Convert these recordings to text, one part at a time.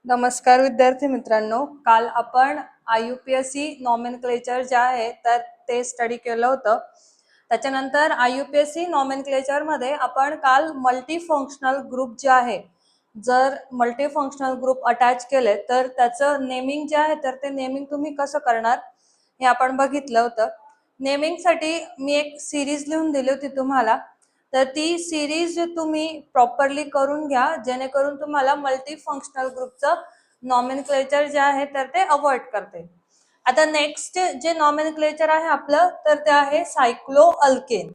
नमस्कार विद्यार्थी मित्रांनो, काल आपण IUPAC नॉमेनक्लेचर जे आहे तर ते स्टडी केलं होतं. त्याच्यानंतर IUPAC नॉमेनक्लेचर मध्ये आपण काल मल्टी फंक्शनल ग्रुप जे आहे, जर मल्टी फंक्शनल ग्रुप अटॅच केले तर त्याचं नेमिंग जे आहे तर ते नेमिंग तुम्ही कसं करणार हे आपण बघितलं होतं. नेमिंगसाठी मी एक सिरीज लिहून दिली होती तुम्हाला, तर ती सिरीज तुम्ही प्रॉपरली करून घ्या जेणेकरून तुम्हाला मल्टी फंक्शनल ग्रुपचं नॉमेनक्लेचर जे आहे तर ते अवॉइड करते. आता नेक्स्ट जे नॉमेनक्लेचर आहे आपलं तर ते आहे सायक्लो अल्केन.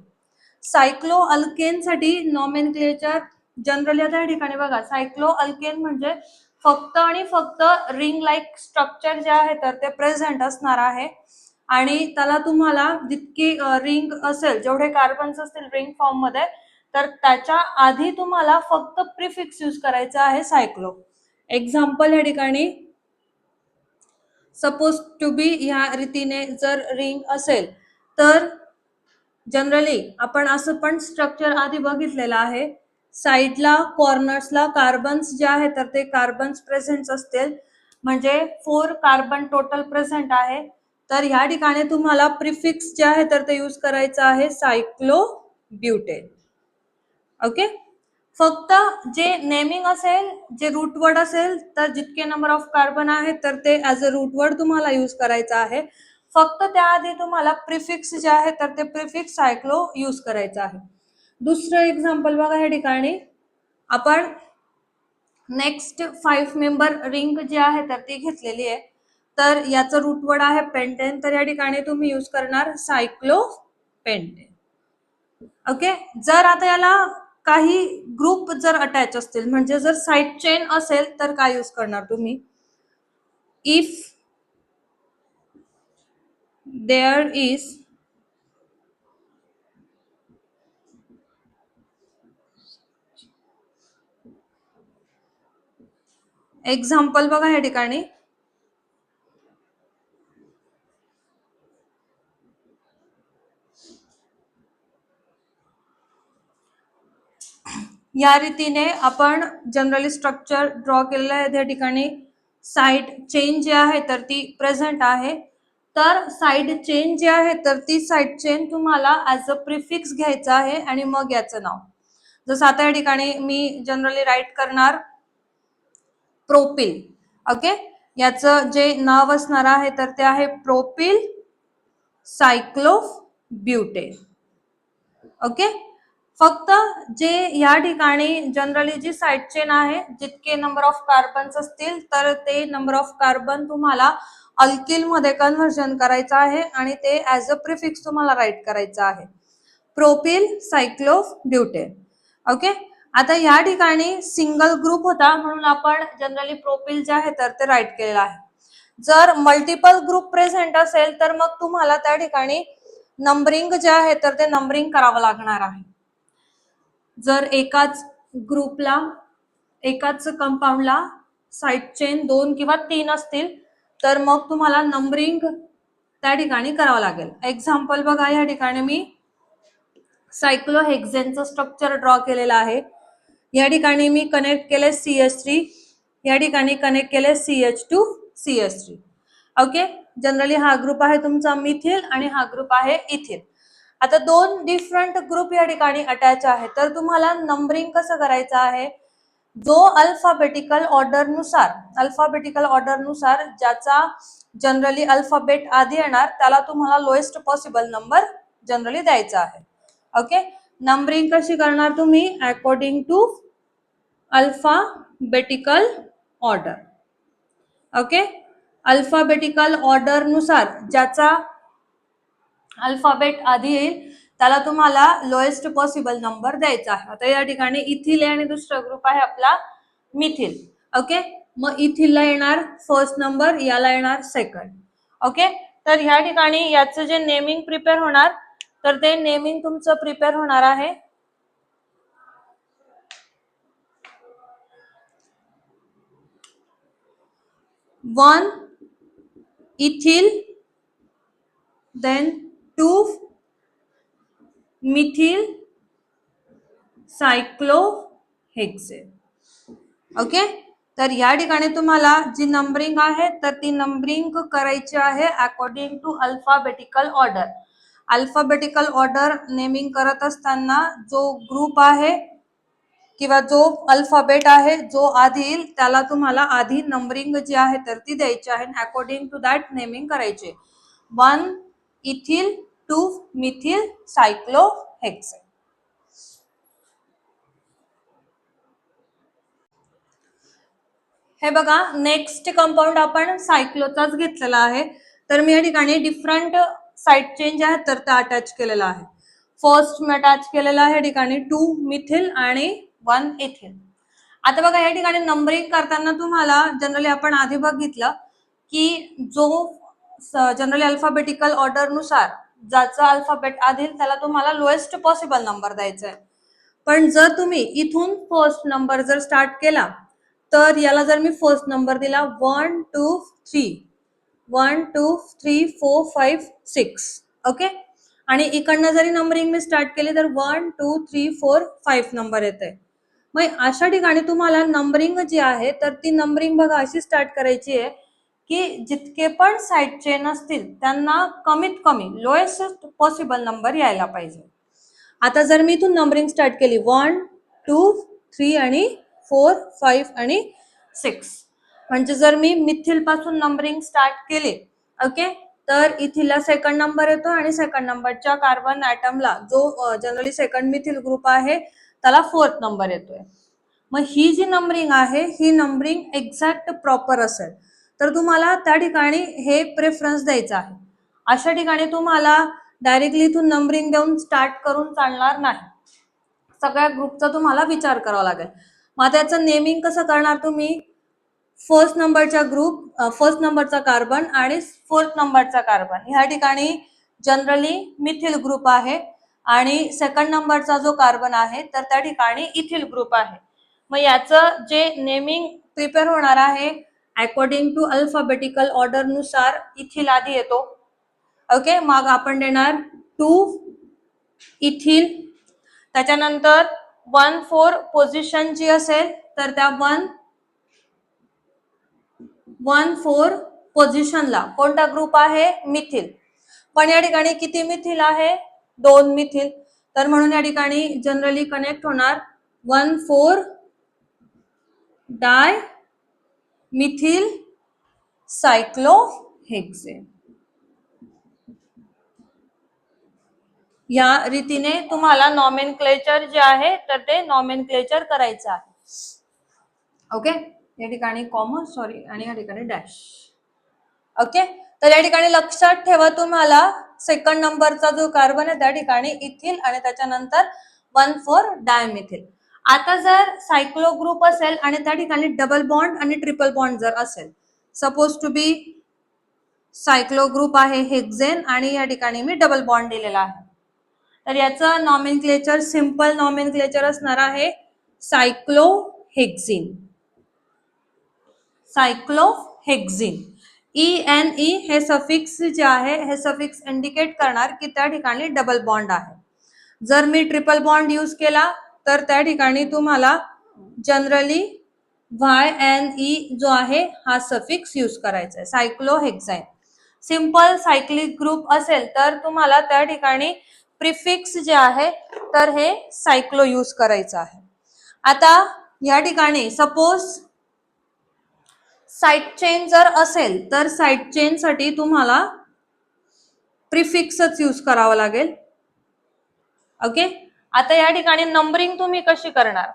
सायक्लो अल्केन साठी नॉमेनक्लेचर जनरली आता या ठिकाणी बघा, सायक्लो अल्केन म्हणजे फक्त आणि फक्त रिंग लाईक स्ट्रक्चर जे आहे तर ते प्रेझेंट असणार आहे आणि त्याला तुम्हाला जितकी रिंग असेल, जेवढे कार्बन्स असतील रिंग फॉर्म मध्ये, तर त्याच्या आधी तुम्हाला फक्त प्रिफिक्स यूज करायचा आहे सायक्लो. एक्झाम्पल या ठिकाणी सपोज टू बी ह्या रीतीने जर रिंग असेल तर जनरली आपण असं पण स्ट्रक्चर आधी बघितलेलं आहे. साइडला कॉर्नर्सला कार्बन्स जे आहे तर ते कार्बन्स प्रेझेंट असतील, म्हणजे 4 कार्बन टोटल प्रेझेंट आहे. तर ह्या ठिकाणी तुम्हाला प्रिफिक्स जे आहे तर ते यूज करायचं आहे सायक्लो ब्युटेन. ओके, फक्त जे नेमिंग असेल, जे रूट वर्ड असेल तर जितके नंबर ऑफ कार्बन आहे तर ते ॲज अ रूट वर्ड तुम्हाला यूज करायचं आहे. फक्त त्याआधी तुम्हाला प्रिफिक्स जे आहे तर ते प्रिफिक्स सायक्लो यूज करायचं आहे. दुसरं एक्झाम्पल बघा, या ठिकाणी आपण नेक्स्ट 5 मेंबर रिंग जी आहे तर ती घेतलेली आहे. तर याचं रूट वर्ड आहे पेंटेन, तर या ठिकाणी तुम्ही यूज करणार सायक्लो पेंटेन. ओके, जर आता याला काही ग्रुप जर अटॅच असतील, म्हणजे जर साइड चेन असेल तर काय यूज करणार तुम्ही? इफ देअर इज एक्झाम्पल बघा या ठिकाणी, या रीतीने आपण जनरली स्ट्रक्चर ड्रॉ केलेलं आहे. त्या ठिकाणी साइड चेन जी आहे तर ती प्रेझेंट आहे. तर साइड चेन जी आहे तर ती साइड चेन तुम्हाला ॲज अ प्रिफिक्स घ्यायचं आहे आणि मग याचं नाव. जसं आता या ठिकाणी मी जनरली राईट करणार प्रोपिल. ओके, याचं जे नाव असणार आहे तर ते आहे प्रोपिल सायक्लो ब्युटेन. ओके, फक्त जे या ठिकाणी जनरली जी साइड चेन आहे, जितके नंबर ऑफ कार्बन्स असतील तर ते नंबर ऑफ कार्बन तुम्हाला अल्किल मध्ये कन्व्हर्जन करायचं आहे आणि ते ॲज अ प्रिफिक्स तुम्हाला राईट करायचं आहे, प्रोपिल सायक्लो ब्युटेन. ओके, आता या ठिकाणी सिंगल ग्रुप होता म्हणून आपण जनरली प्रोपिल जे आहे तर ते राईट केलेलं आहे. जर मल्टिपल ग्रुप प्रेझेंट असेल तर मग तुम्हाला त्या ठिकाणी नंबरिंग जे आहे तर ते नंबरिंग करावं लागणार आहे. जर एकाच ग्रुपला, एकाच कंपाऊंडला साइड चेन 2 किंवा 3 असतील तर मग तुम्हाला नंबरिंग त्या ठिकाणी करावं लागेल. एक्झाम्पल बघा, या ठिकाणी मी सायक्लोहेक्झेनचं स्ट्रक्चर ड्रॉ केलेलं आहे. या ठिकाणी मी कनेक्ट केले CH3, या ठिकाणी कनेक्ट केले CH2 CH3. ओके, जनरली हा ग्रुप आहे तुमचा मिथिल आणि हा ग्रुप आहे इथिल. आता दोन डिफरंट ग्रुप या ठिकाणी अटॅच आहे, तर तुम्हाला नंबरिंग कसं करायचं आहे? जो अल्फाबेटिकल ऑर्डर नुसार ज्याचा जनरली अल्फाबेट आधी येणार त्याला तुम्हाला लोएस्ट पॉसिबल नंबर जनरली द्यायचा आहे. ओके, नंबरिंग कशी करणार तुम्ही? According to alphabetical order. Okay, alphabetical order नुसार ज्याचा अल्फाबेट आधी येईल त्याला तुम्हाला लोएस्ट पॉसिबल नंबर द्यायचा आहे. आता या ठिकाणी इथिल आणि दुसरा ग्रुप आहे आपला मिथिल. ओके, मग इथिलला येणार फर्स्ट नंबर, याला येणार सेकंड. ओके, तर ह्या ठिकाणी याचं जे नेमिंग प्रिपेअर होणार तर ते नेमिंग तुमचं प्रिपेअर होणार आहे 1 इथिल, देन 2 मिथिल सायक्लोहेक्सेन. ओके, तर या ठिकाणी तुम्हाला जी नंबरिंग आहे तर ती नंबरिंग करायची आहे according to alphabetical order. Alphabetical order naming करत असताना जो ग्रुप आहे किंवा जो अल्फाबेट आहे जो आधी येईल त्याला तुम्हाला आधी नंबरिंग जी आहे तर ती द्यायची आहे अकॉर्डिंग टू दॅट नेमिंग करायचे. 1 इथिल, 2 मिथिल, सायक्लोहेक्सेन. हे बघा, नेक्स्ट कंपाऊंड आपण सायक्लोचाच घेतलेला आहे. तर मी या ठिकाणी डिफरंट साईड चेंज आहेत तर त्या अटॅच केलेला आहे. फर्स्ट मी अटॅच केलेला आहे या ठिकाणी 2 मिथिल आणि 1 इथिल. आता बघा या ठिकाणी नंबरिंग करताना तुम्हाला जनरली आपण आधी बघितलं की जो जनरली अल्फाबेटिकल ऑर्डर नुसार ज्याचा अल्फाबेट आधी त्याला तुम्हाला लोएस्ट पॉसिबल नंबर द्यायचा आहे. पण जर तुम्ही इथून फर्स्ट नंबर जर स्टार्ट केला तर याला जर मी फर्स्ट नंबर दिला 1 2 3 1 2 3 4 5 6 ओके, आणि इकडनं जरी नंबरिंग मी स्टार्ट केली तर 1 2 3 4 5 नंबर येते. मग अशा ठिकाणी तुम्हाला नंबरिंग जी आहे तर ती नंबरिंग बघा अशी स्टार्ट करायची आहे की जितके पण साईड चेन असतील त्यांना कमीत कमी लोएस्ट पॉसिबल नंबर यायला पाहिजे. आता जर मी इथून नंबरिंग स्टार्ट केली 1 2 3 आणि 4 5 आणि 6, म्हणजे जर मी मिथिल पासून नंबरिंग स्टार्ट केले ओके तर इथिलला सेकंड नंबर येतो आणि सेकंड नंबरच्या कार्बन ॲटमला जो जनरली सेकंड मिथिल ग्रुप आहे त्याला फोर्थ नंबर येतोय. मग ही जी नंबरिंग आहे ही नंबरिंग एक्झॅक्ट प्रॉपर असेल तर तुम्हाला त्या ठिकाणी हे प्रेफरन्स द्यायचं आहे. अशा ठिकाणी तुम्हाला डायरेक्टली इथून नंबरिंग देऊन स्टार्ट करून चालणार नाही. सगळ्या ग्रुपचा तुम्हाला विचार करावा लागेल. मग त्याचं नेमिंग कसं करणार तुम्ही? फर्स्ट नंबरचा ग्रुप, फर्स्ट नंबरचा कार्बन आणि फोर्थ नंबरचा कार्बन ह्या ठिकाणी जनरली मिथिल ग्रुप आहे आणि सेकंड नंबरचा जो कार्बन आहे तर त्या ठिकाणी इथिल ग्रुप आहे. मग याचं जे नेमिंग प्रिपेअर होणार आहे अकॉर्डिंग टू अल्फाबेटिकल ऑर्डर नुसार इथिल आधी येतो ओके, मग आपण देणार 2 इथिल, त्याच्यानंतर 1-4 पोझिशन जी असेल तर त्या 1-4 पोझिशनला कोणता ग्रुप आहे? मिथिल. पण या ठिकाणी किती मिथिल आहे? 2 मिथिल. तर म्हणून या ठिकाणी जनरली कनेक्ट होणार 1-4 डाय मिथिल सायक्लोहेक्सेन. या रीतीने तुम्हाला नॉमेनक्लेचर जे आहे तर ते नॉमेनक्लेचर करायचं आहे ओके. या ठिकाणी कॉमा सॉरी आणि या ठिकाणी डॅश ओके. तर या ठिकाणी लक्षात ठेवा तुम्हाला सेकंड नंबरचा जो कार्बन आहे त्या ठिकाणी इथिल आणि त्याच्यानंतर 1-4 डायमिथिल. आता जर सायक्लो ग्रुप असेल आणि त्या ठिकाणी डबल बॉन्ड आणि ट्रिपल बॉन्ड जर असेल, सपोज टू बी सायक्लो ग्रुप आहे हेक्झेन आणि या ठिकाणी मी डबल बॉन्ड दिलेला आहे तर याचं नॉमेनक्लेचर सिंपल नॉमेनक्लेचर असणार आहे सायक्लोहेक्झिन. सायक्लोहेक्झिन ENE हे सफिक्स जे आहे हे सफिक्स इंडिकेट करणार की त्या ठिकाणी डबल बॉन्ड आहे. जर मी ट्रिपल बॉन्ड यूज केला तर त्या ठिकाणी तुम्हाला जनरली YNE जो आहे हा सफिक्स यूज करायचा आहे. सायक्लोहेक्झाईन सिंपल सायक्लिक ग्रुप असेल तर तुम्हाला त्या ठिकाणी प्रिफिक्स जे आहे तर हे सायक्लो यूज करायचं आहे. आता या ठिकाणी सपोज साइड चेन जर असेल तर साइड चेन साठी तुम्हाला प्रिफिक्सच यूज करावा लागेल ओके. आता या ठिकाणी नंबरिंग तुम्ही कशी करणार?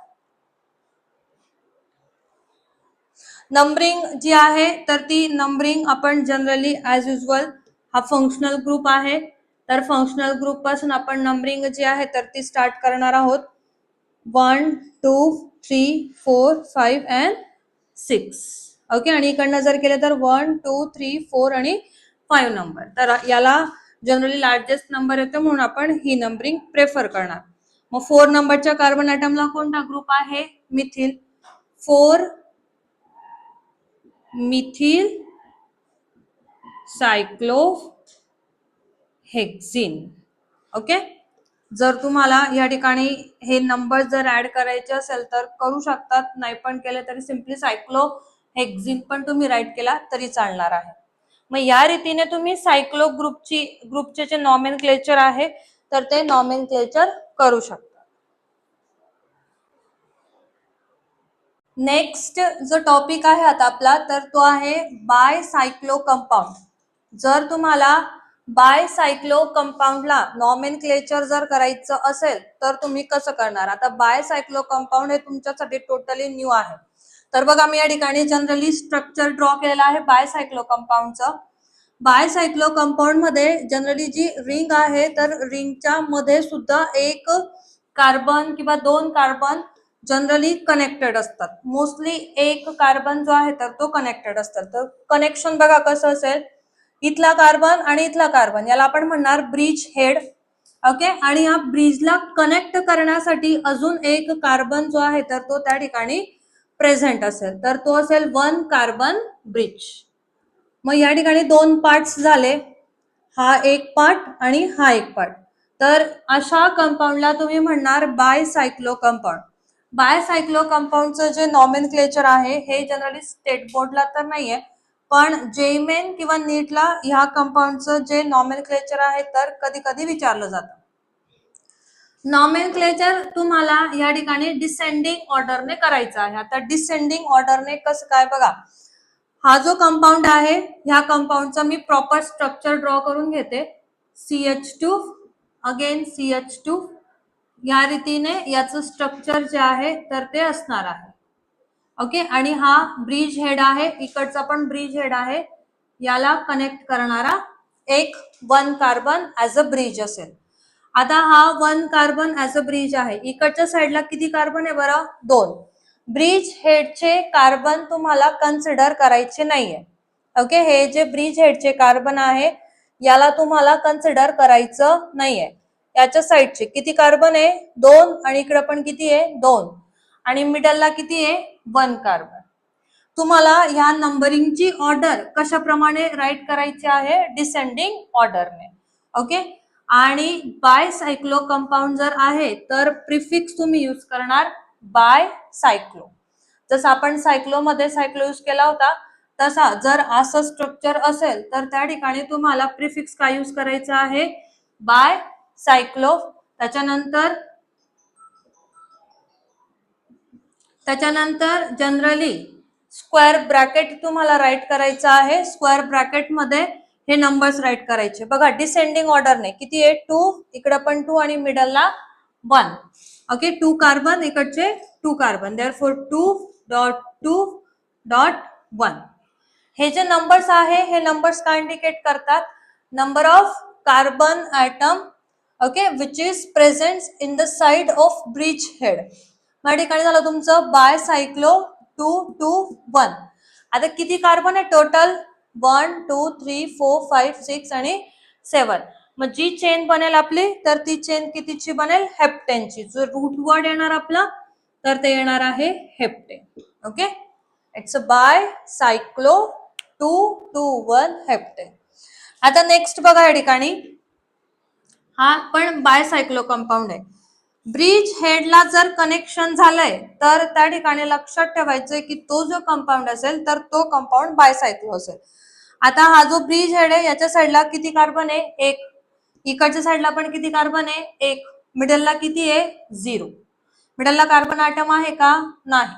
नंबरिंग जी आहे तर ती नंबरिंग आपण जनरली ॲज युजल हा फंक्शनल ग्रुप आहे तर फंक्शनल ग्रुप पासून आपण नंबरिंग जी आहे तर ती स्टार्ट करणार आहोत 1 2 3 4 5 and 6 ओके. आणि इकडनं जर केलं तर 1 2 3 4 आणि 5 नंबर. तर याला जनरली लार्जेस्ट नंबर येतो म्हणून आपण ही नंबरिंग प्रेफर करणार. मग 4 नंबरच्या कार्बन ॲटमला कोणता ग्रुप आहे? मिथिल. 4 methyl cyclohexene okay. जर तुम्हाला या ठिकाणी हे नंबर जर ऍड करायचे असेल तर करू शकतात, नाही पण केले तरी सिम्पली सायक्लोहेक्झिन पण तुम्ही राईट केला तरी चालणार आहे. मग या रीतीने तुम्ही सायक्लो ग्रुपचे जे नॉमेनक्लेचर आहे तर ते नॉमेनक्लेचर करू शकता. नेक्स्ट जो टॉपिक आहे आता आपला तर तो आहे बायसायक्लो कंपाऊंड. जर तुम्हाला बायसायक्लो कंपाऊंडला नॉमेनक्लेचर जर करायचं असेल तर तुम्ही कसं करणार? आता बायसायक्लो कंपाऊंड हे तुमच्यासाठी टोटली न्यू आहे. तर बघा मी या ठिकाणी जनरली स्ट्रक्चर ड्रॉ केलेला आहे बायसायक्लो कंपाऊंडचं. बायसायक्लो कंपाऊंड मध्ये जनरली जी रिंग आहे तर रिंगच्या मध्ये सुद्धा एक कार्बन किंवा दोन कार्बन जनरली कनेक्टेड असतात. मोस्टली एक कार्बन जो आहे तर तो कनेक्टेड असतात. तर कनेक्शन बघा कसं असेल, इथला कार्बन आणि इथला कार्बन याला आपण म्हणणार ब्रिज हेड. ओके, आणि या ब्रिजला कनेक्ट करण्यासाठी अजून एक कार्बन जो आहे तर तो त्या ठिकाणी प्रेझेंट असेल तर तो असेल वन कार्बन ब्रिज. मग या ठिकाणी दोन पार्ट्स झाले, हा एक पार्ट आणि हा एक पार्ट. तर अशा कंपाऊंडला तुम्ही म्हणणार बायसायक्लो कंपाऊंड. बायसायक्लो कंपाऊंडचं जे नॉमेनक्लेचर आहे हे जनरली स्टेट बोर्डला तर नाहीये, पण जेईमेन किंवा नीटला ह्या कंपाऊंडचं जे नॉमेनक्लेचर आहे तर कधी कधी विचारलं जातं. नॉमेनक्लेचर तुम्हाला या ठिकाणी डिसेंडिंग ऑर्डरने करायचं आहे. आता डिसेंडिंग ऑर्डरने कसं काय बघा, हा जो कंपाऊंड आहे ह्या कंपाऊंडचा मी प्रॉपर स्ट्रक्चर ड्रॉ करून घेते. CH2 अगेन CH2 या रीतीने याचं स्ट्रक्चर जे आहे तर ते असणार आहे. ओके, आणि हा ब्रिज हेड आहे, इकडचा पण ब्रिज हेड आहे, याला कनेक्ट करणारा एक one carbon as a bridge असेल. आता हा one carbon as a bridge आहे, इकडच्या साईडला किती कार्बन आहे बरं? दोन. ब्रिज हेडचे कार्बन तुम्हाला कन्सिडर करायचे नाहीये. ओके, हे जे ब्रिज हेडचे कार्बन आहे याला तुम्हाला कन्सिडर करायचं नाहीये. याच्या साईडचे किती कार्बन आहे? दोन, आणि इकडे पण किती आहे? दोन, आणि मिडलला किती आहे? One carbon. तुम्हाला ह्या नंबरिंगची ऑर्डर कशाप्रमाणे राईट करायची आहे? डिसेंडिंग ऑर्डरने. ओके, आणि बायसायक्लो कंपाऊंड जर आहे तर प्रिफिक्स तुम्ही यूज करणार बायसायक्लो. जसं आपण सायक्लो मध्ये सायक्लो यूज केला होता तसा जर असं स्ट्रक्चर असेल तर त्या ठिकाणी तुम्हाला प्रिफिक्स काय यूज करायचं आहे? बायसायक्लो. त्याच्यानंतर जनरली स्क्वेअर ब्रॅकेट तुम्हाला राईट करायचं आहे. स्क्वेअर ब्रॅकेट मध्ये हे नंबर्स राईट करायचे. बघा डिसेंडिंग ऑर्डरने किती आहे? 2, इकडे पण 2 आणि मिडलला 1. ओके, 2 कार्बन, इकडचे 2 कार्बन, देअरफॉर 2.2.1. हे जे नंबर्स आहे हे नंबर्स काय इंडिकेट करतात? Number of carbon atom, okay, which is present in the side of bridge head. या ठिकाणी झालं तुमचं बायसायक्लो 2.2.1. आता किती कार्बन आहे टोटल? 1 2 3 4 5 6 आणि 7. मग जी चेन बनेल आपली तर ती चेन कितीची बनेल? हेप्टेनची. जो रूट वर्ड येणार आपला तर ते येणार आहे heptane. Okay, it's a bicyclo 2.2.1 heptane. आता नेक्स्ट बघा, या ठिकाणी हा पण बायसायक्लो कंपाऊंड आहे. ब्रिज हेडला जर कनेक्शन झालंय तर त्या ठिकाणी लक्षात ठेवायचंय की तो जो कंपाऊंड असेल तर तो कंपाऊंड बायसायक्लो असेल. आता हा जो ब्रिज हेड आहे याच्या साईडला किती कार्बन आहे? एक. इकडच्या साईडला पण किती कार्बन आहे? एक. मिडलला किती आहे? 0. मिडलला कार्बन ॲटम आहे का? नाही.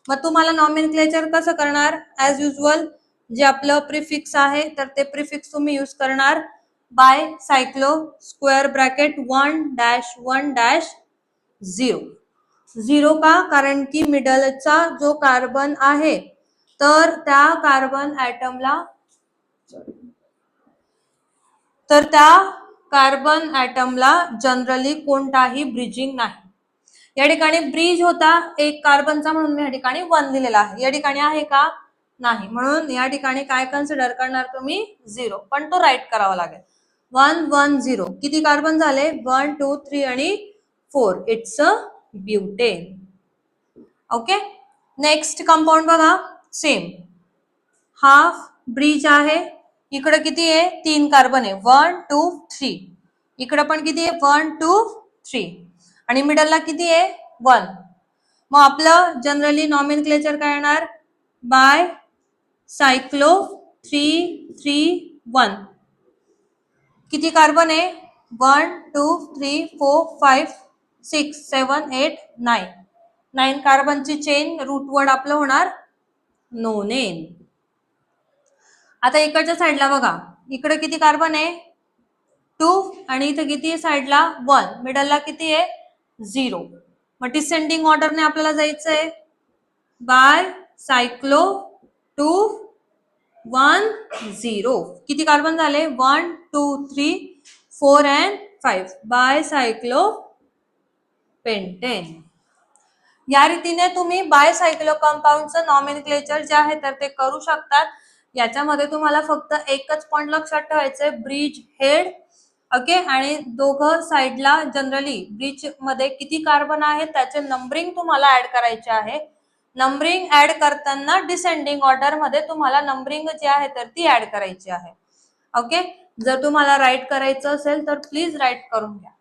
मग तुम्हाला नॉमेनक्लेचर कसं करणार? ऍज युजल जे आपलं प्रिफिक्स आहे तर ते प्रिफिक्स तुम्ही यूज करणार बायसायक्लो स्क्वेअर ब्रॅकेट 1-1-0. 0 का? कारण की मिडलचा जो कार्बन आहे तर त्या कार्बन ॲटमला जनरली कोणताही ब्रिजिंग नाही. या ठिकाणी ब्रिज होता एक कार्बनचा म्हणून मी या ठिकाणी 1 लिहिलेला आहे. या ठिकाणी आहे का? नाही. म्हणून या ठिकाणी काय कन्सिडर करणार तुम्ही? 0. पण तो राईट करावा लागेल. 1-1-0. किती कार्बन झाले? 1 2 3 आणि 4. It's a butane. Okay, next compound बघा, सेम. हाफ ब्रिज आहे, इकडे किती आहे? 3 कार्बन आहे. 1 2 3. इकडे पण किती आहे? 1 2 3 आणि मिडलला किती आहे 1. मग आपलं जनरली नॉमेनक्लेचर काय येणार बाय सायक्लो 331. किती कार्बन आहे 1 2 3 4 5 6 7 8 9. 9 कार्बनची चेन रूट वर्ड आपलं होणार नोनेन. आता इकडच्या साईडला बघा इकडे किती कार्बन आहे 2 आणि इथे किती आहे साईडला 1. मिडलला किती आहे 0. मग डिसेंडिंग ऑर्डरने आपल्याला जायचंय बाय सायक्लो 2 1 0. किती कार्बन झाले 1 2 3 4 and 5 बाय सायक्लो पेंटेन. या रीतीने तुम्ही बाय सायक्लो कंपाऊंडचं नॉमेनक्लेचर जे आहे तर ते करू शकतात. याच्यामध्ये तुम्हाला फक्त एकच पॉइंट लक्षात ठेवायचंय ब्रिज हेड ओके. आणि दोघं साईडला जनरली ब्रिज मध्ये किती कार्बन आहे त्याचे नंबरिंग तुम्हाला ऍड करायचे आहे. नंबरिंग ऍड करताना डिसेंडिंग ऑर्डर मध्ये तुम्हाला नंबरिंग जी आहे तर ती ऍड करायची आहे ओके. जर तुम्हाला राईट करायचं असेल तर प्लीज राईट करून घ्या.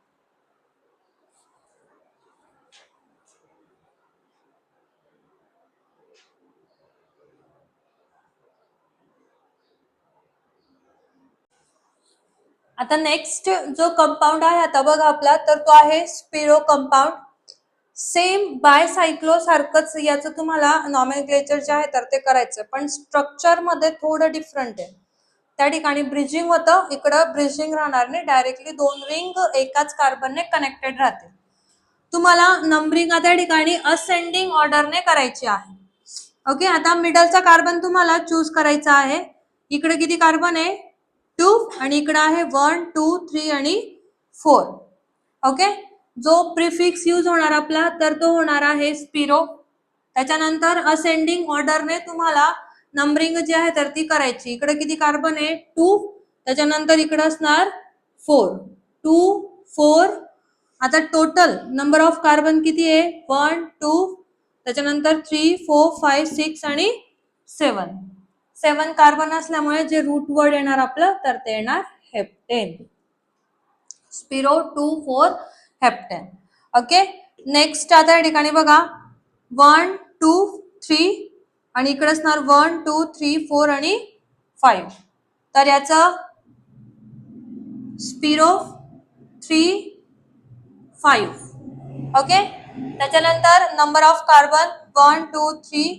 आता नेक्स्ट जो कंपाऊंड आहे आता बघा आपला तर तो आहे स्पिरो कंपाऊंड. सेम बाय सायक्लो सारखंच याचं तुम्हाला नॉमेनक्लेचर जे आहे तर ते करायचं पण स्ट्रक्चर मध्ये थोडं डिफरंट आहे. त्या ठिकाणी ब्रिजिंग होतं इकडं ब्रिजिंग राहणार नाही डायरेक्टली 2 रिंग एकाच कार्बनने कनेक्टेड राहते. तुम्हाला नंबरिंग त्या ठिकाणी असेंडिंग ऑर्डरने करायची आहे ओके. आता मिडलचा कार्बन तुम्हाला चूज करायचा आहे. इकडे किती कार्बन आहे 2 आणि इकडे आहे 1 2 3 आणि 4 ओके. जो प्रिफिक्स यूज होणार आपला तर तो होणार आहे स्पिरो. त्याच्यानंतर असेंडिंग ऑर्डरने तुम्हाला नंबरिंग जी आहे तर ती करायची. इकडे किती कार्बन आहे 2 त्याच्यानंतर इकडे असणार 4 2 4. आता टोटल नंबर ऑफ कार्बन किती आहे 1 2 त्याच्यानंतर 3 4 5 6 आणि 7 कार्बन असल्यामुळे जे रूट वर्ड येणार आपलं तर ते येणार हेप्टेन. स्पिरो 2 4 heptane okay. नेक्स्ट आता या ठिकाणी बघा 1 2 3 आणि इकडे असणार 1 2 3 4 आणि 5. तर याचं स्पिरो 3 5 ओके. त्याच्यानंतर नंबर ऑफ कार्बन 1 2 3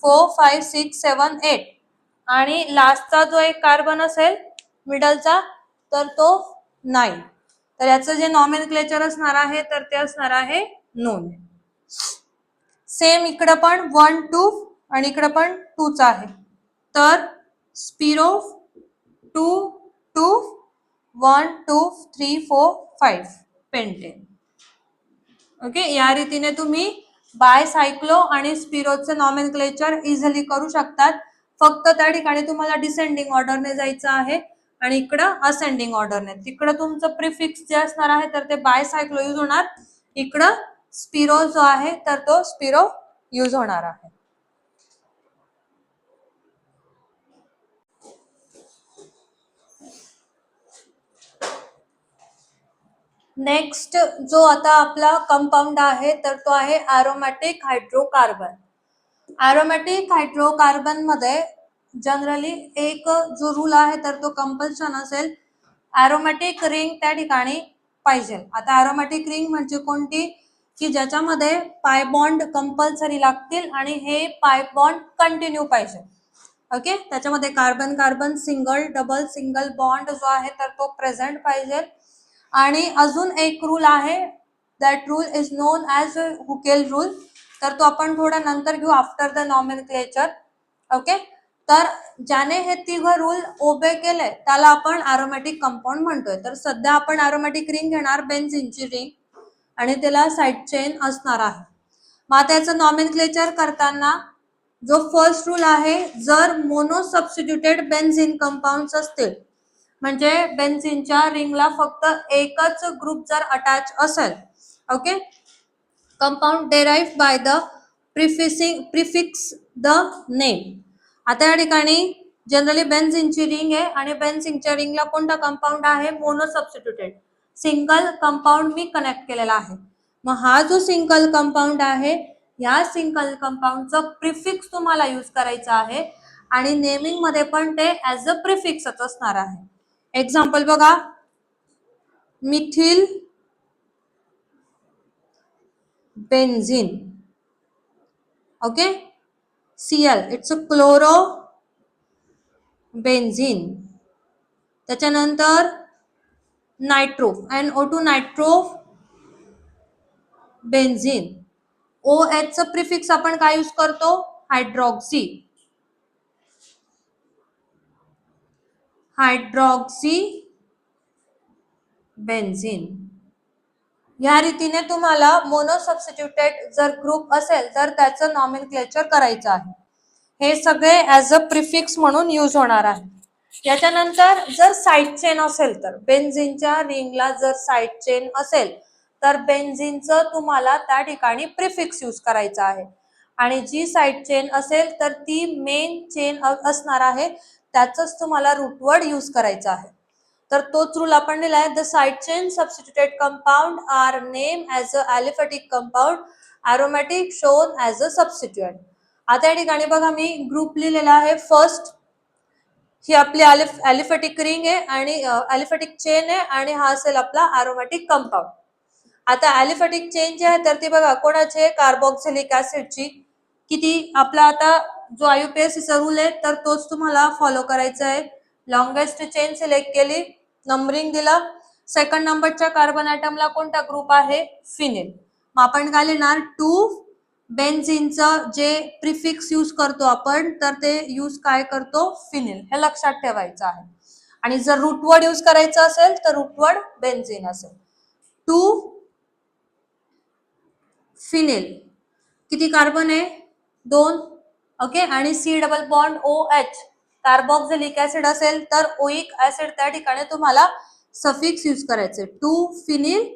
4 5 6 7 8 आणि लास्टचा जो एक कार्बन असेल मिडलचा तर तो 9. तर याचं जे नॉमेनक्लेचर असणार आहे तर ते असणार आहे नोन. सेम इकडं पण 1 2 आणि इकडं पण 2च आहे. तर स्पिरो 2 2 1 2 3 4 5 पेंटेन ओके. या रीतीने तुम्ही बाय सायक्लो आणि स्पिरोचे नॉमेनक्लेचर इझिली करू शकतात. फक्त त्या ठिकाणी तुम्हाला डिसेंडिंग ऑर्डरने जायचं आहे आणि इकडं असेंडिंग ऑर्डरने. तिकडं तुमचं प्रिफिक्स जे असणार आहे तर ते बाय सायक्लो यूज होणार. इकडं स्पिरो जो आहे तर तो स्पिरो यूज होणार आहे. नेक्स्ट जो आता आपला कंपाऊंड आहे तर तो आहे अरोमॅटिक हायड्रोकार्बन. अरोमॅटिक हायड्रोकार्बन मध्ये जनरली एक जो रूल आहे तर तो कंपल्शन असेल अरोमॅटिक रिंग त्या ठिकाणी पाहिजे. आता अरोमॅटिक रिंग म्हणजे कोणती की ज्याच्यामध्ये पाय बॉन्ड कंपल्सरी लागतील आणि हे पाय बॉन्ड कंटिन्यू पाहिजे ओके. त्याच्यामध्ये carbon carbon single double single bond जो आहे तर तो प्रेझेंट पाहिजे. आणि अजून एक रूल आहे that rule is non as हुकेल rule. तर तो आपण थोडा नंतर घेऊ आफ्टर द नॉमेनक्लेचर ओके. तर ज्याने हे तिघं रूल ओबे केले त्याला आपण अरोमॅटिक कंपाऊंड म्हणतोय. तर सध्या आपण अरोमॅटिक रिंग घेणार बेन्झीनची रिंग आणि त्याला साइड चेन असणार आहे. मग त्याचं नॉमेनक्लेचर करताना जो फर्स्ट रूल आहे जर मोनो सबस्टिट्यूटेड बेन्झीन कंपाऊंड्स असतील म्हणजे बेन्झीनच्या रिंगला फक्त एकच ग्रुप जर अटॅच असेल okay. Compound derive by the prefix the name. आता या ठिकाणी जनरली बेन्झीनची रिंग आहे आणि बेन्झीनच्या रिंगला कोणता कंपाऊंड आहे मोनो सबस्टिट्यूटेड. सिंगल कंपाऊंड मी कनेक्ट केलेला आहे. मग हा जो सिंगल कंपाऊंड आहे, या सिंगल कंपाऊंडचं प्रिफिक्स तुम्हाला यूज करायचं आहे आणि नेमिंग मध्ये पण ते ऍज अ प्रिफिक्सच असणार आहे. एक्झाम्पल बघा, methyl benzene. Okay, Cl, it's a chloro benzene. त्याच्यानंतर nitro, NO2 nitro benzene. OH चं प्रिफिक्स आपण काय यूज करतो? हायड्रॉक्सी. Hydroxy benzene. या रीतीने तुम्हाला मोनो सबस्टिट्यूटेड जर ग्रुप असेल तर त्याचं नॉमेनक्लेचर करायचं आहे. हे सगळे ऍज अ प्रिफिक्स म्हणून यूज होणार आहे. याच्यानंतर जर साइड चेन असेल तर बेन्झीनच्या रिंगला जर साइड चेन असेल तर बेन्झीनचं तुम्हाला त्या ठिकाणी प्रिफिक्स यूज करायचं आहे आणि जी साइड चेन असेल तर ती मेन चेन असणार आहे, त्याचंच तुम्हाला रूटवर्ड यूज करायचं आहे. तर तोच रूल आपण लिहिलाय, the side chain substituted compound are name as a aliphatic compound, aromatic shown as a substituent. आता या ठिकाणी बघा मी ग्रुप लिहिलेला आहे. फर्स्ट ही आपली अॅलिफॅटिक रिंग आहे आणि अॅलिफॅटिक चेन आहे आणि हा असेल आपला अरोमॅटिक कंपाऊंड. आता अॅलिफॅटिक चेन जी आहे तर ती बघा कोणाची, कार्बोक्सिलिक ऍसिडची. किती आपला आता जो आयुपीएससीचा रूल आहे तर तोच तुम्हाला फॉलो करायचा आहे. लॉंगेस्ट चेन सिलेक्ट केली, नंबरिंग दिला. सेकंड नंबरच्या कार्बन ॲटमला कोणता ग्रुप आहे? फिनिल. मग आपण काय लिहिणार? 2 बेन्झीनचं जे प्रिफिक्स यूज करतो आपण तर ते यूज काय करतो? फिनिल. हे लक्षात ठेवायचं आहे. आणि जर रूटवर्ड यूज करायचं असेल तर रूटवर्ड बेन्झीन असेल. 2 फिनिल. किती कार्बन आहे? 2. ओके, आणि C double bond OH carboxylic acid असेल तर ओइक ऍसिड त्या ठिकाणी तुम्हाला सफिक्स यूज करायचे, 2 फिनिल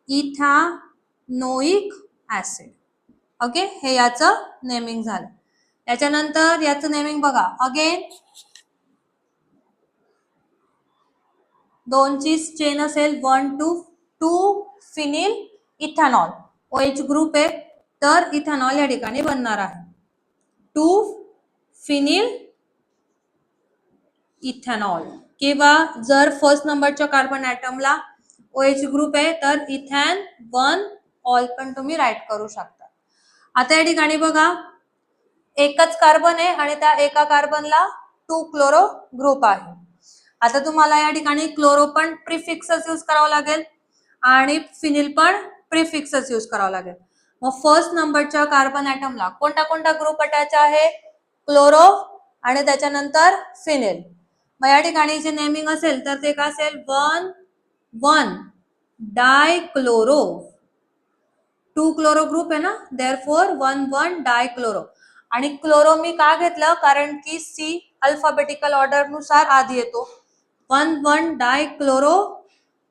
इथॅनोइक ऍसिड. ओके, हे याचं नेमिंग झालं. याच्यानंतर याचं नेमिंग बघा, अगेन 2 ची चेन असेल 1 to 2 phenyl ethanol. OH group आहे तर इथॅनॉल या ठिकाणी बनणार आहे. 2 फिनिल इथॅनॉल. किंवा जर फर्स्ट नंबरच्या कार्बन ॲटमला OH ग्रुप आहे तर इथॅन 1 ऑल पण तुम्ही राईट करू शकता. आता या ठिकाणी बघा एकच कार्बन आहे आणि त्या एका कार्बनला 2 क्लोरो ग्रुप आहे. आता तुम्हाला या ठिकाणी क्लोरो पण प्रिफिक्सच यूज करावं लागेल आणि फिनिल पण प्रिफिक्सच यूज करावं लागेल. मग फर्स्ट नंबरच्या कार्बन ॲटमला कोणता कोणता ग्रुप अटॅच आहे? क्लोरो आणि त्याच्यानंतर फिनिल. मग या ठिकाणी जे नेमिंग असेल तर ते काय असेल? 1,1 डायक्लोरो. 2 क्लोरो ग्रुप आहे ना, देअरफॉर 1,1 डायक्लोरो. आणि क्लोरो मी का घेतलं? कारण की C अल्फाबेटिकल ऑर्डर नुसार आधी येतो. 1,1 डायक्लोरो.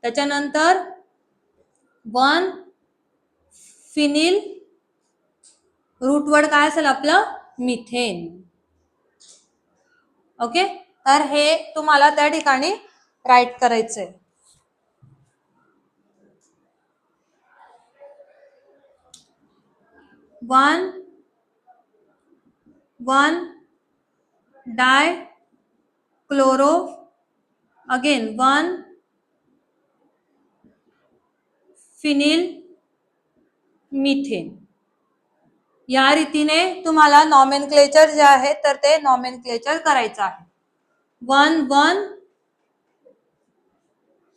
त्याच्यानंतर 1 फिनिल. रूटवर्ड काय असेल आपलं? मिथेन. ओके, तर हे तुम्हाला त्या ठिकाणी राईट करायचंय. वन डाय क्लोरो, अगेन 1 फिनिल मिथेन. या रीतीने तुम्हाला नॉमेनक्लेचर जे आहे तर ते नॉमेनक्लेचर करायचं आहे. 1,1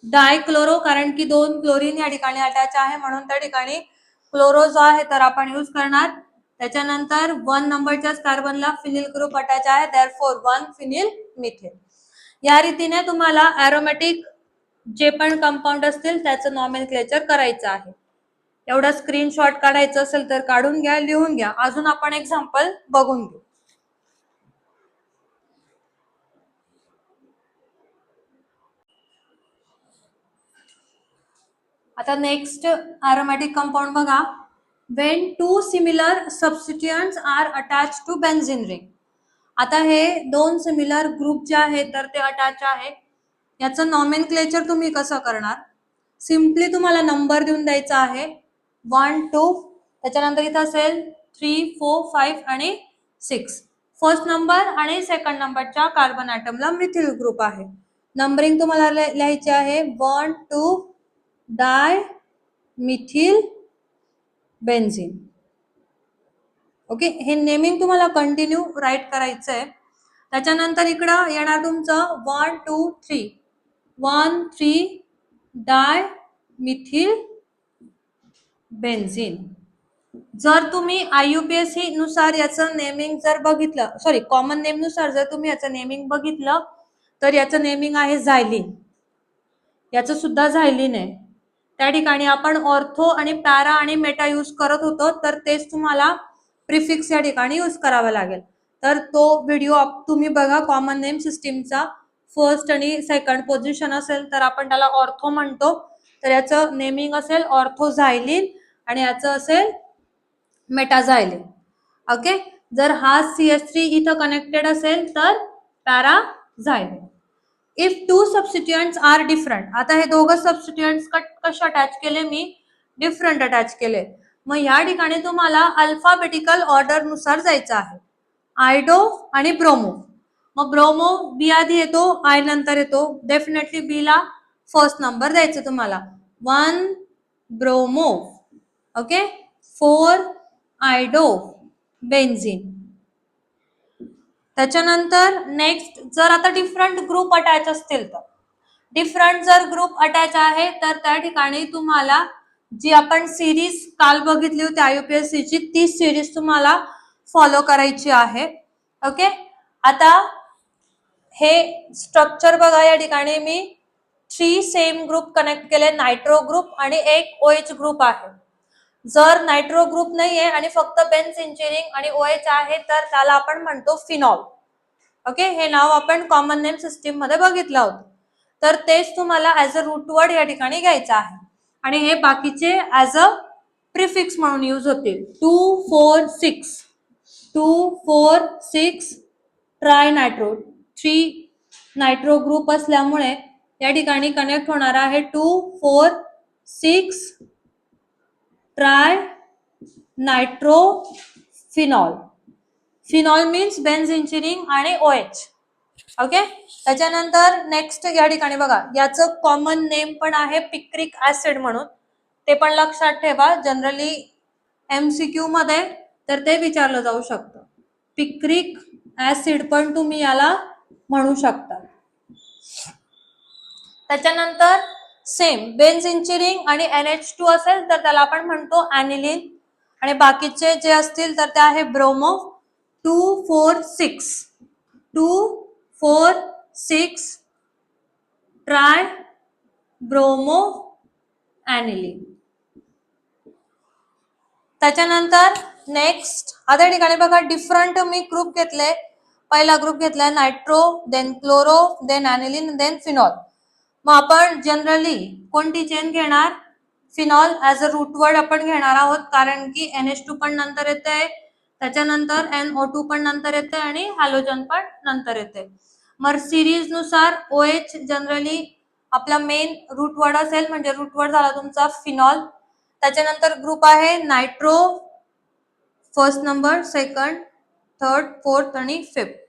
डायक्लोरो, कारण की 2 क्लोरीन या ठिकाणी अटॅच आहे म्हणून त्या ठिकाणी क्लोरो जो आहे तर आपण यूज करणार. त्याच्यानंतर 1 नंबरच्याच कार्बनला फिनिल ग्रुप अटॅच आहे, देअरफॉर 1 फिनिल मिथेन. या रीतीने तुम्हाला एरोमॅटिक जे पण कंपाऊंड असतील त्याचं नॉमेनक्लेचर करायचं आहे. एवढा स्क्रीनशॉट काढायचं असेल तर काढून घ्या, लिहून घ्या. अजून आपण एक्झाम्पल बघून घेऊ. आता नेक्स्ट एरोमॅटिक कंपाऊंड बघा, when 2 similar substituents are attached to benzene ring. आता हे 2 सिमिलर ग्रुप जे आहेत तर ते अटॅच आहे. याचं नॉमेनक्लेचर तुम्ही कसं करणार? सिम्पली तुम्हाला नंबर देऊन द्यायचा आहे 1 2, त्याच्यानंतर इथं असेल 3 4 5 आणि 6. फर्स्ट नंबर आणि सेकंड नंबरच्या कार्बन ॲटमला मिथिल ग्रुप आहे. नंबरिंग तुम्हाला लिहायचे आहे 1 2 डाय मिथिल बेन्झीन. ओके, हे नेमिंग तुम्हाला कंटिन्यू राईट करायचं आहे. त्याच्यानंतर इकडं येणार तुमचं 1 2 3 1 3 डाय मिथिल बेन्झीन. जर तुम्ही IUPAC नुसार याचं नेमिंग जर बघितलं, सॉरी कॉमन नेम नुसार जर तुम्ही याचं नेमिंग बघितलं तर याचं नेमिंग आहे झायलिन. याचं सुद्धा झायलिन आहे. त्या ठिकाणी आपण ऑर्थो आणि पॅरा आणि मेटा यूज करत होतो, तर तेच तुम्हाला प्रिफिक्स या ठिकाणी यूज करावा लागेल. तर तो व्हिडिओ तुम्ही बघा कॉमन नेम सिस्टीमचा. फर्स्ट आणि सेकंड पोझिशन असेल तर आपण त्याला ऑर्थो म्हणतो, तर याचं नेमिंग असेल ऑर्थोझायलिन आणि याचं असेल मेटाझायलिन. ओके, जर हा CH3 इथं कनेक्टेड असेल तर पॅराझायलिन. इफ टू सबस्टिट्युएंट्स आर डिफरंट, आता हे दोघं सबस्टिट्युएंट्स कसे अटॅच केले मी, डिफरंट अटॅच केले. मग या ठिकाणी तुम्हाला अल्फाबेटिकल ऑर्डर नुसार जायचं आहे. आयडो आणि ब्रोमो. मग ब्रोमो बी आधी येतो, आय नंतर येतो, डेफिनेटली बी ला फर्स्ट नंबर द्यायचं तुम्हाला. 1 ब्रोमो. Okay, 4 iodo benzene. त्याच्यानंतर नेक्स्ट, जर आता डिफरंट ग्रुप अटॅच असतील तर, डिफरंट जर ग्रुप अटॅच आहे तर त्या ठिकाणी तुम्हाला जी आपण सिरीज काल बघितली होती IUPAC ची, ती सिरीज तुम्हाला फॉलो करायची आहे. ओके, आता हे स्ट्रक्चर बघा, या ठिकाणी मी 3 सेम ग्रुप कनेक्ट केले, नायट्रो ग्रुप आणि एक OH ग्रुप आहे. जर नायट्रो ग्रुप नाहीये आणि फक्त बेन्झीन आणि OH आहे तर त्याला आपण म्हणतो फिनॉल. ओके, हे नाव आपण कॉमन नेम सिस्टीम मध्ये बघितलं होतं. तर तेच तुम्हाला ऍज अ रूट वर्ड या ठिकाणी घ्यायचं आहे आणि हे बाकीचे ऍज अ प्रिफिक्स म्हणून यूज होतील. 2 4 6 2 4 6 ट्राय नायट्रो, 3 नायट्रो ग्रुप असल्यामुळे या ठिकाणी कनेक्ट होणार आहे 2 4 6 try nitro phenol. Phenol means benzene आणि OH. ओके, त्याच्यानंतर नेक्स्ट या ठिकाणी बघा, याचं कॉमन नेम पण आहे पिक्रिक ऍसिड म्हणून, ते पण लक्षात ठेवा. जनरली MCQ मध्ये तर ते विचारलं जाऊ शकतं. पिक्रिक ऍसिड पण तुम्ही याला म्हणू शकता. त्याच्यानंतर सेम बेन्झीन आणि NH2 असेल तर त्याला आपण म्हणतो ऍनिलीन आणि बाकीचे जे असतील तर ते आहे ब्रोमो. 2 4 6 2 4 6 try bromo ऍनिलीन. त्याच्यानंतर नेक्स्ट आता ठिकाणी बघा, डिफरंट मी ग्रुप घेतले. पहिला ग्रुप घेतलाय nitro, then chloro, then aniline, then phenol. मग आपण जनरली कोणती चेन घेणार, phenol as a root word आपण घेणार आहोत, कारण की NH2 पण नंतर येते, त्याच्यानंतर NO2 पण नंतर येते आणि हॅलोजन पण नंतर येते. मग सिरीज नुसार OH जनरली आपला मेन रूट वर्ड असेल, म्हणजे रूट वर्ड झाला तुमचा फिनॉल. त्याच्यानंतर ग्रुप आहे nitro, first number, second, third, fourth आणि फिफ्थ.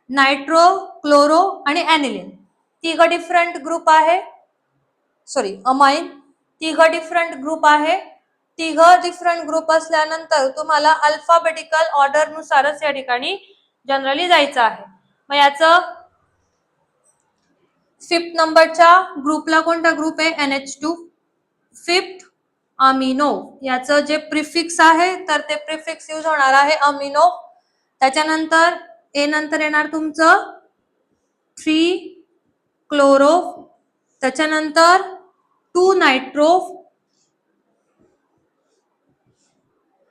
नायट्रो, क्लोरो आणि ऍनिलीन तिघ डिफरंट ग्रुप आहे, सॉरी अमाइन, तिघ डिफरंट ग्रुप आहे. तिघ डिफरंट ग्रुप असल्यानंतर तुम्हाला अल्फाबेटिकल ऑर्डर नुसारच या ठिकाणी जनरली जायचं आहे. मग याचं फिफ्थ नंबरच्या ग्रुपला कोणता ग्रुप आहे, NH2. फिफ्थ अमिनो, याचं जे प्रिफिक्स आहे तर ते प्रिफिक्स यूज होणार आहे अमिनो. त्याच्यानंतर ए नंतर येणार तुमचं 3 क्लोरो, त्याच्यानंतर 2 नायट्रो,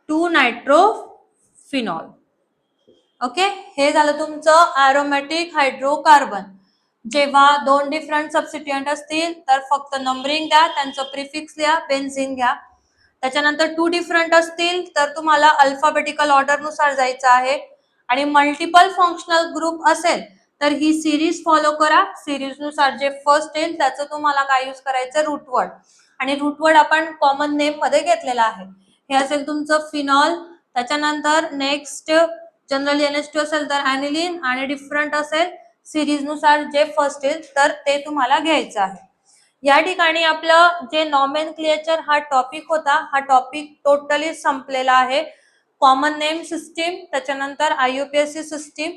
2 नायट्रो फिनॉल. ओके, हे झालं तुमचं ॲरोमॅटिक हायड्रोकार्बन. जेव्हा दोन डिफरंट सबस्टिट्युएंट असतील तर फक्त नंबरिंग द्या, त्यांचं प्रिफिक्स लिहा, बेन्झीन घ्या. त्याच्यानंतर 2 डिफरंट असतील तर तुम्हाला अल्फाबेटिकल ऑर्डर नुसार जायचं आहे आणि मल्टिपल फंक्शनल ग्रुप असेल तर ही सिरीज फॉलो करा. सिरीज नुसार जे फर्स्ट येईल त्याचं तुम्हाला काय यूज करायचं, रूट वर्ड. आणि रूटवर्ड आपण कॉमन नेम मध्ये घेतलेला आहे. हे असेल तुमचं फिनॉल. त्याच्यानंतर नेक्स्ट जनरली NH2 असेल तर ॲनिलीन आणि डिफरंट असेल सिरीज नुसार जे फर्स्ट येईल तर ते तुम्हाला घ्यायचं आहे. या ठिकाणी आपलं जे नॉमेनक्लेचर हा टॉपिक होता, हा टॉपिक टोटली संपलेला आहे. कॉमन नेम सिस्टीम, त्याच्यानंतर IUPAC सिस्टीम.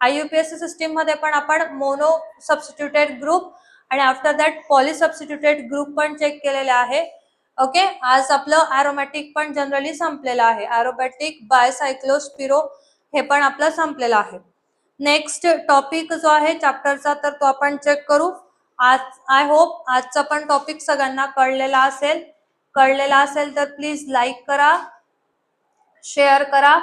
IUPAC सिस्टीम मध्ये पण आपण मोनो सबस्टिट्यूटेड ग्रुप आणि after that poly substituted group पण चेक केलेले आहे. ओके, आज आपलं ॲरोमॅटिक पण जनरली संपलेलं आहे. ॲरोमॅटिक बायसायक्लोस्पिरो हे पण आपलं संपलेलं आहे. नेक्स्ट टॉपिक जो आहे चॅप्टरचा तर तो आपण चेक करू. आज आय होप आजचा पण टॉपिक सगळ्यांना कळलेला असेल तर प्लीज लाईक करा, शेअर करा